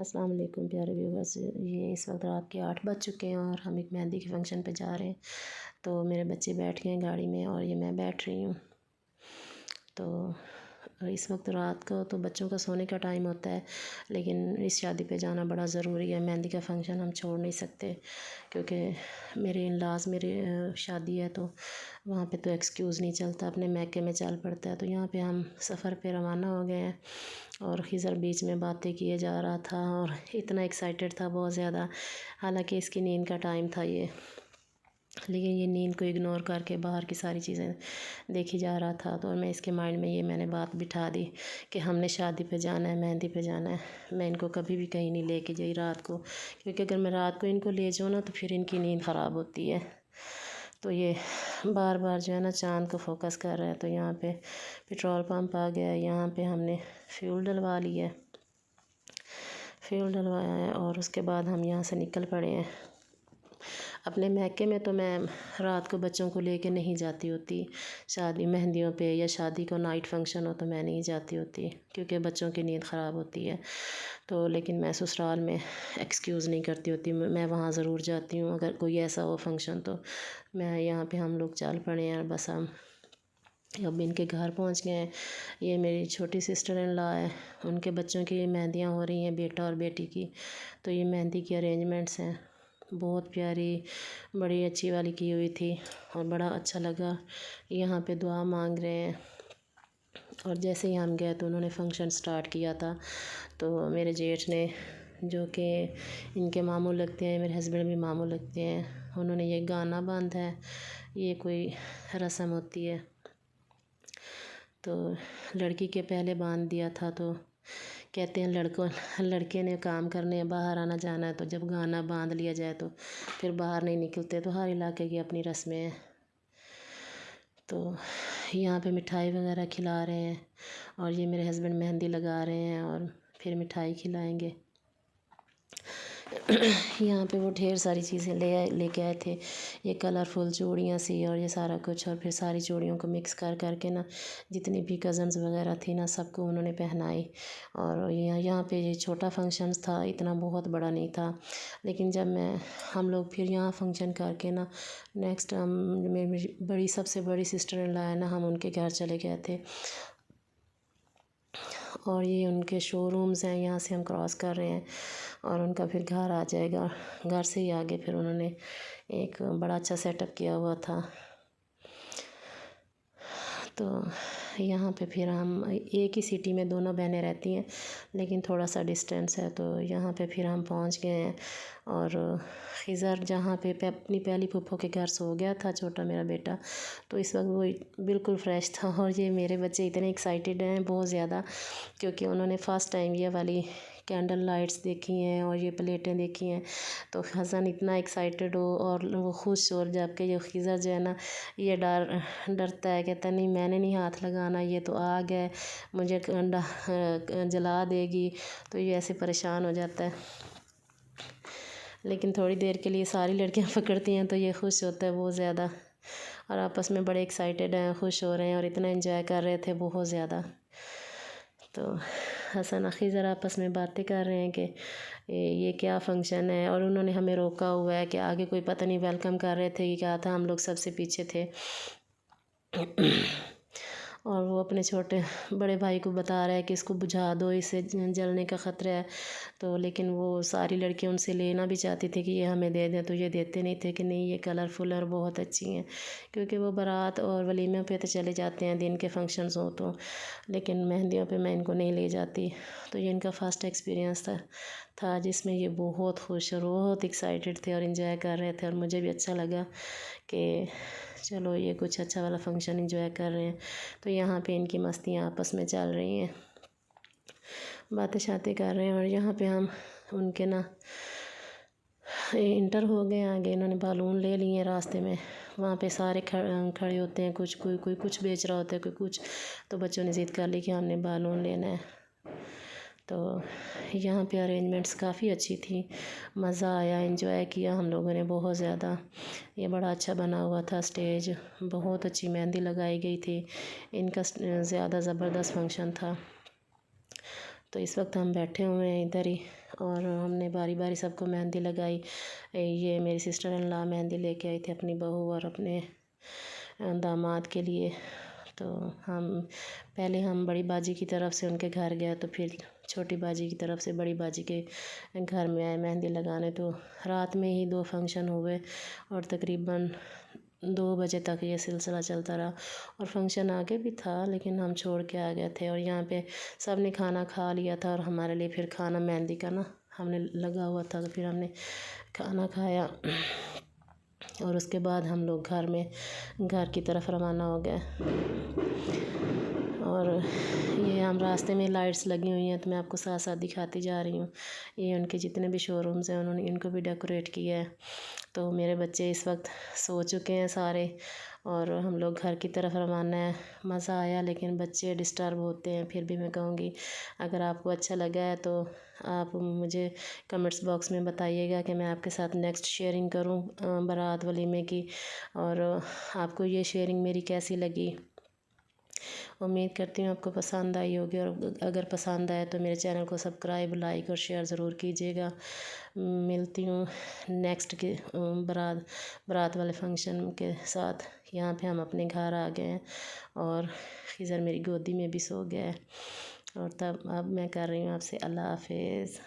अस्सलाम वालेकुम प्यारे व्यूवर्स। ये इस वक्त रात के 8 बज चुके हैं और हम एक मेहंदी के फंक्शन पे जा रहे हैं। तो मेरे बच्चे बैठ गए हैं गाड़ी में और ये मैं बैठ रही हूँ। तो इस वक्त रात को तो बच्चों का सोने का टाइम होता है, लेकिन इस शादी पे जाना बड़ा ज़रूरी है। मेहंदी का फंक्शन हम छोड़ नहीं सकते, क्योंकि मेरे इन-लॉज़ मेरी शादी है, तो वहाँ पे तो एक्सक्यूज़ नहीं चलता, अपने मैके में चल पड़ता है। तो यहाँ पे हम सफ़र पे रवाना हो गए हैं और खिज़र बीच में बातें किए जा रहा था और इतना एक्साइटेड था बहुत ज़्यादा। हालांकि इसकी नींद का टाइम था ये, लेकिन ये नींद को इग्नोर करके बाहर की सारी चीज़ें देखी जा रहा था। तो मैं इसके माइंड में ये मैंने बात बिठा दी कि हमने शादी पे जाना है, मेहंदी पे जाना है। मैं इनको कभी भी कहीं नहीं लेके गई रात को, क्योंकि अगर मैं रात को इनको ले जाऊँ ना तो फिर इनकी नींद ख़राब होती है। तो ये बार बार जो है ना चाँद को फोकस कर रहा है। तो यहाँ पे पेट्रोल पंप आ गया है, यहाँ पे हमने फ्यूल डलवा लिया है, फ्यूल डलवाया है और उसके बाद हम यहाँ से निकल पड़े हैं। अपने मैके में तो मैं रात को बच्चों को लेके नहीं जाती होती, शादी मेहंदियों पे या शादी को नाइट फंक्शन हो तो मैं नहीं जाती होती, क्योंकि बच्चों की नींद ख़राब होती है। तो लेकिन मैं ससुराल में एक्सक्यूज़ नहीं करती होती, मैं वहाँ ज़रूर जाती हूँ अगर कोई ऐसा हो फंक्शन। तो मैं यहाँ पे हम लोग चल पड़े हैं, बस हम अब इनके घर पहुँच गए हैं। ये मेरी छोटी सिस्टर इन लॉ है, उनके बच्चों की मेहंदियाँ हो रही हैं, बेटा और बेटी की। तो ये मेहंदी की अरेंजमेंट्स हैं, बहुत प्यारी, बड़ी अच्छी वाली की हुई थी और बड़ा अच्छा लगा। यहाँ पे दुआ मांग रहे हैं और जैसे ही हम गए तो उन्होंने फंक्शन स्टार्ट किया था। तो मेरे जेठ ने, जो कि इनके मामू लगते हैं, मेरे हस्बैंड भी मामू लगते हैं, उन्होंने ये गाना बांधा है। ये कोई रस्म होती है, तो लड़की के पहले बांध दिया था। तो कहते हैं लड़के ने काम करने बाहर आना जाना है, तो जब गाना बांध लिया जाए तो फिर बाहर नहीं निकलते। तो हर इलाके की अपनी रस्में हैं। तो यहाँ पे मिठाई वगैरह खिला रहे हैं और ये मेरे हस्बैंड मेहंदी लगा रहे हैं और फिर मिठाई खिलाएंगे। यहाँ पे वो ढेर सारी चीज़ें लेके आए थे, ये कलरफुल चूड़ियाँ सी और ये सारा कुछ, और फिर सारी चूड़ियों को मिक्स कर करके ना जितनी भी कज़न्स वगैरह थी ना सबको उन्होंने पहनाई। और यहाँ पे ये छोटा फंक्शन था, इतना बहुत बड़ा नहीं था। लेकिन जब हम लोग फिर यहाँ फंक्शन करके ना नेक्स्ट हम मेरी बड़ी सबसे बड़ी सिस्टर इन लॉ है ना, हम उनके घर चले गए थे। और ये उनके शोरूम्स हैं, यहाँ से हम क्रॉस कर रहे हैं और उनका फिर घर आ जाएगा। घर से ही आगे फिर उन्होंने एक बड़ा अच्छा सेटअप किया हुआ था। तो यहाँ पे फिर हम एक ही सिटी में दोनों बहनें रहती हैं, लेकिन थोड़ा सा डिस्टेंस है। तो यहाँ पे फिर हम पहुँच गए हैं और खिज़र जहाँ पे अपनी पहली फूफो के घर सो गया था छोटा मेरा बेटा, तो इस वक्त वो बिल्कुल फ्रेश था। और ये मेरे बच्चे इतने एक्साइटेड हैं बहुत ज़्यादा, क्योंकि उन्होंने फ़र्स्ट टाइम ये वाली कैंडल लाइट्स देखी हैं और ये प्लेटें देखी हैं। तो हसन इतना एक्साइटेड हो और वो खुश हो, और जबकि ये खिज़र जो है ना ये डरता है, कहता नहीं मैंने नहीं हाथ लगाना, ये तो आग है, मुझे जला देगी। तो ये ऐसे परेशान हो जाता है। लेकिन थोड़ी देर के लिए सारी लड़कियां पकड़ती हैं तो ये खुश होता है बहुत ज़्यादा, और आपस में बड़े एक्साइटेड हैं, खुश हो रहे हैं और इतना एंजॉय कर रहे थे बहुत ज़्यादा। तो हसन खिज़र आपस में बातें कर रहे हैं कि ये क्या फ़ंक्शन है, और उन्होंने हमें रोका हुआ है कि आगे कोई पता नहीं वेलकम कर रहे थे कि क्या था, हम लोग सबसे पीछे थे। और वो अपने छोटे बड़े भाई को बता रहा है कि इसको बुझा दो, इसे जलने का ख़तरा है। तो लेकिन वो सारी लड़कियां उनसे लेना भी चाहती थी कि ये हमें दे दें, तो ये देते नहीं थे कि नहीं ये कलरफुल और बहुत अच्छी हैं, क्योंकि वो बारात और वलीमे पे तो चले जाते हैं दिन के फंक्शंस हो तो, लेकिन मेहंदियों पे मैं इनको नहीं ले जाती। तो ये इनका फ़र्स्ट एक्सपीरियंस था जिसमें ये बहुत खुश और बहुत एक्साइटेड थे और इन्जॉय कर रहे थे। और मुझे भी अच्छा लगा कि चलो ये कुछ अच्छा वाला फंक्शन एंजॉय कर रहे हैं। तो यहाँ पे इनकी मस्तियाँ आपस में चल रही हैं, बातें शातें कर रहे हैं। और यहाँ पे हम उनके ना इंटर हो गए आगे, इन्होंने बालून ले लिए हैं रास्ते में। वहाँ पे सारे खड़े होते हैं, कोई कुछ बेच रहा होता है, कोई कुछ। तो बच्चों ने ज़िद कर ली कि हमने बालून लेना है। तो यहाँ पे अरेंजमेंट्स काफ़ी अच्छी थी, मज़ा आया, एंजॉय किया हम लोगों ने बहुत ज़्यादा। ये बड़ा अच्छा बना हुआ था स्टेज, बहुत अच्छी मेहंदी लगाई गई थी, इनका ज़्यादा ज़बरदस्त फंक्शन था। तो इस वक्त हम बैठे हुए हैं इधर ही, और हमने बारी बारी सबको मेहंदी लगाई। ये मेरी सिस्टर इन लॉ मेहंदी लेके आई थी अपनी बहू और अपने दामाद के लिए। तो हम बड़ी बाजी की तरफ से उनके घर गए, तो फिर छोटी बाजी की तरफ से बड़ी बाजी के घर में आए मेहंदी लगाने। तो रात में ही 2 फंक्शन हुए और तकरीबन 2 बजे तक ये सिलसिला चलता रहा। और फंक्शन आगे भी था लेकिन हम छोड़ के आ गए थे, और यहाँ पे सब ने खाना खा लिया था और हमारे लिए फिर खाना मेहंदी का ना हमने लगा हुआ था, तो फिर हमने खाना खाया और उसके बाद हम लोग घर की तरफ रवाना हो गए। और ये हम रास्ते में लाइट्स लगी हुई हैं, तो मैं आपको साथ साथ दिखाती जा रही हूँ। ये उनके जितने भी शोरूम्स हैं उन्होंने इनको भी डेकोरेट किया है। तो मेरे बच्चे इस वक्त सो चुके हैं सारे और हम लोग घर की तरफ रवाना है। मज़ा आया, लेकिन बच्चे डिस्टर्ब होते हैं। फिर भी मैं कहूँगी अगर आपको अच्छा लगा है तो आप मुझे कमेंट्स बॉक्स में बताइएगा कि मैं आपके साथ नेक्स्ट शेयरिंग करूँ बारात वलीमे की, और आपको ये शेयरिंग मेरी कैसी लगी। उम्मीद करती हूँ आपको पसंद आई होगी, और अगर पसंद आए तो मेरे चैनल को सब्सक्राइब, लाइक और शेयर ज़रूर कीजिएगा। मिलती हूँ नेक्स्ट के बारात वाले फंक्शन के साथ। यहाँ पे हम अपने घर आ गए हैं और खिज़र मेरी गोदी में भी सो गया है। और तब अब मैं कर रही हूँ आपसे अल्लाह हाफिज़।